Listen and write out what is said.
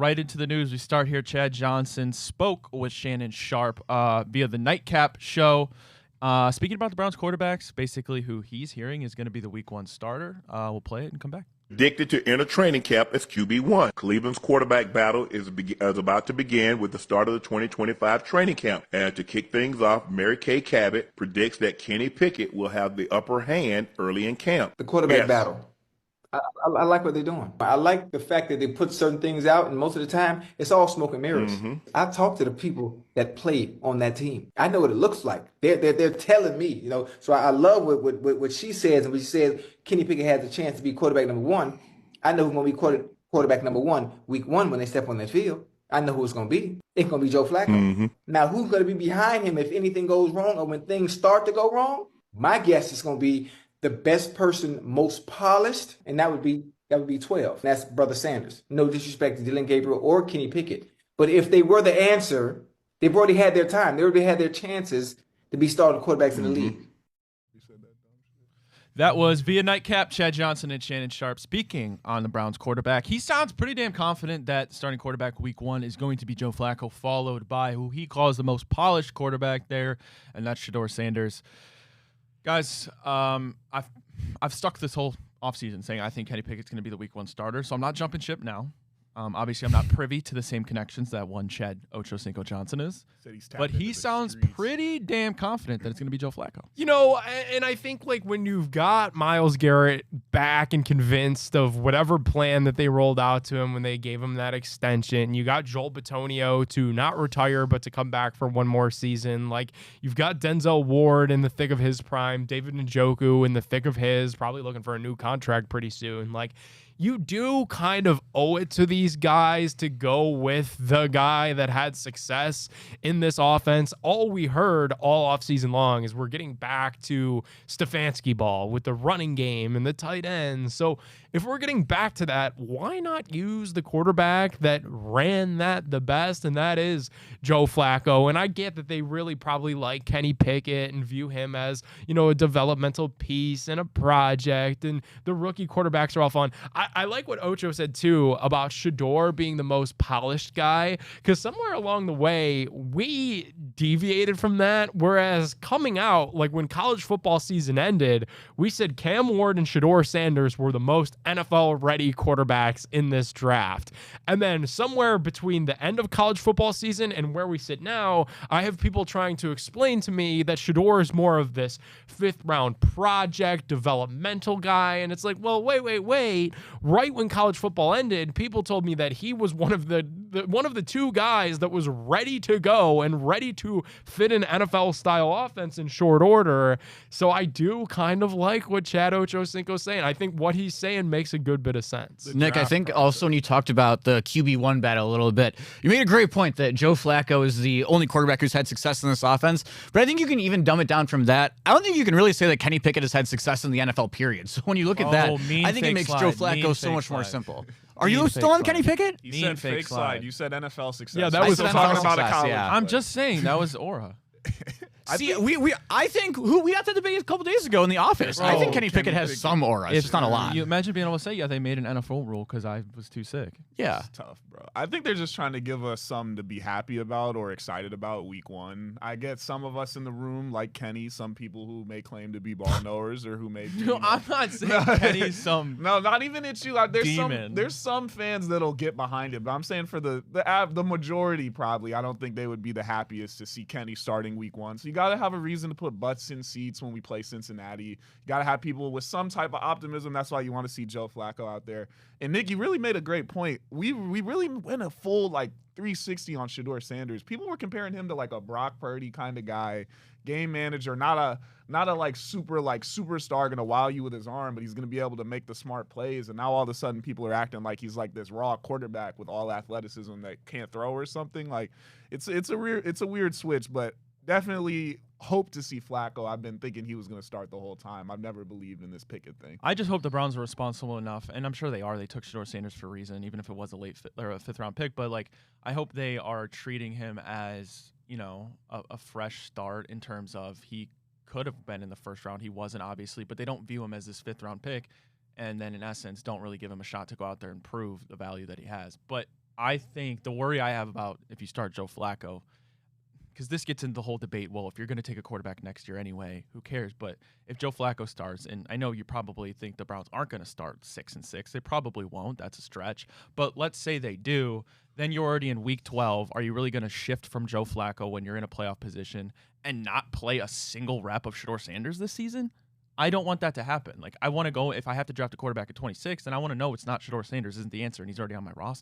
right into the news. We start here. Chad Johnson spoke with Shannon Sharpe via the Nightcap show. Speaking about the Browns quarterbacks, basically who he's hearing is going to be the Week 1 starter. We'll play it and come back. Predicted to enter training camp as QB1. Cleveland's quarterback battle is about to begin with the start of the 2025 training camp. And to kick things off, Mary Kay Cabot predicts that Kenny Pickett will have the upper hand early in camp. The quarterback battle. I like what they're doing. I like the fact that they put certain things out, and most of the time, it's all smoke and mirrors. I talk to the people that play on that team. I know what it looks like. They're telling me, you know. So I love what she says, and when she says Kenny Pickett has a chance to be quarterback number one. I know who's going to be quarterback number one Week 1 when they step on that field. I know who it's going to be. It's going to be Joe Flacco. Now, who's going to be behind him if anything goes wrong or when things start to go wrong? My guess is going to be the best person, most polished, and that would be 12. That's Brother Sanders. No disrespect to Dylan Gabriel or Kenny Pickett. But if they were the answer, they've already had their time. They already had their chances to be starting quarterbacks in the league. That was via Nightcap, Chad Johnson and Shannon Sharpe speaking on the Browns quarterback. He sounds pretty damn confident that starting quarterback Week 1 is going to be Joe Flacco, followed by who he calls the most polished quarterback there, and that's Shedeur Sanders. Guys, I've stuck this whole offseason saying I think Kenny Pickett's going to be the Week 1 starter, so I'm not jumping ship now. Obviously, I'm not privy to the same connections that one Chad Ochocinco Johnson is, but he sounds pretty damn confident that it's going to be Joe Flacco. You know, and I think like when you've got Myles Garrett back and convinced of whatever plan that they rolled out to him when they gave him that extension, you got Joel Bitonio to not retire but to come back for one more season. Like you've got Denzel Ward in the thick of his prime, David Njoku in the thick of his, probably looking for a new contract pretty soon. Like you do kind of owe it to these guys to go with the guy that had success in this offense. All we heard all offseason long is we're getting back to Stefanski ball with the running game and the tight ends. So if we're getting back to that, why not use the quarterback that ran that the best, and that is Joe Flacco? And I get that they really probably like Kenny Pickett and view him as, you know, a developmental piece and a project, and the rookie quarterbacks are all fun. I like what Ocho said, too, about Shedeur being the most polished guy, because somewhere along the way, we deviated from that, whereas coming out, like when college football season ended, we said Cam Ward and Shedeur Sanders were the most NFL-ready quarterbacks in this draft. And then somewhere between the end of college football season and where we sit now, I have people trying to explain to me that Shedeur is more of this fifth-round project, developmental guy, and it's like, well, wait. Right when college football ended, people told me that he was one of the two guys that was ready to go and ready to fit an NFL-style offense in short order. So I do kind of like what Chad Ochocinco's saying. I think what he's saying makes a good bit of sense. Nick, I think also when you talked about the QB1 battle a little bit, you made a great point that Joe Flacco is the only quarterback who's had success in this offense, but I think you can even dumb it down from that. I don't think you can really say that Kenny Pickett has had success in the NFL, period. So when you look at that, I think it makes Joe Flacco so much more simple. Are you still on Kenny Pickett? You said fake slide. You said NFL success. Yeah, that was talking about a college. Yeah. I'm just saying that was aura. See, I think we had that debate a couple days ago in the office. I think Kenny Pickett has some aura. It's not a lot. You imagine being able to say, yeah, they made an NFL rule because I was too sick. Yeah. It's tough, bro. I think they're just trying to give us something to be happy about or excited about Week 1. I get some of us in the room, like Kenny, some people who may claim to be ball knowers or who may be, No, I'm not saying Kenny's some No, not even at you. Like, demon. There's some fans that'll get behind it, but I'm saying for the majority, probably, I don't think they would be the happiest to see Kenny starting Week 1. So you got to have a reason to put butts in seats when we play Cincinnati. You got to have people with some type of optimism. That's why you want to see Joe Flacco out there. And Nick, you really made a great point. We really went a full like 360 on Shedeur Sanders. People were comparing him to like a Brock Purdy kind of guy, game manager, not a like superstar gonna wow you with his arm, but he's gonna be able to make the smart plays. And now all of a sudden people are acting like he's like this raw quarterback with all athleticism that can't throw or something. Like it's a weird switch, but definitely hope to see Flacco. I've been thinking he was going to start the whole time. I've never believed in this Pickett thing. I just hope the Browns are responsible enough, and I'm sure they are. They took Shedeur Sanders for a reason, even if it was a fifth-round pick. But like, I hope they are treating him as, you know, a fresh start in terms of he could have been in the first round. He wasn't, obviously, but they don't view him as this fifth-round pick, and then in essence don't really give him a shot to go out there and prove the value that he has. But I think the worry I have about if you start Joe Flacco, because this gets into the whole debate, well, if you're going to take a quarterback next year anyway, who cares? But if Joe Flacco starts, and I know you probably think the Browns aren't going to start 6-6, they probably won't. That's a stretch. But let's say they do, then you're already in week 12. Are you really going to shift from Joe Flacco when you're in a playoff position and not play a single rep of Shedeur Sanders this season? I don't want that to happen. Like, I want to go, if I have to draft a quarterback at 26, then I want to know it's not Shedeur Sanders isn't the answer, and he's already on my roster.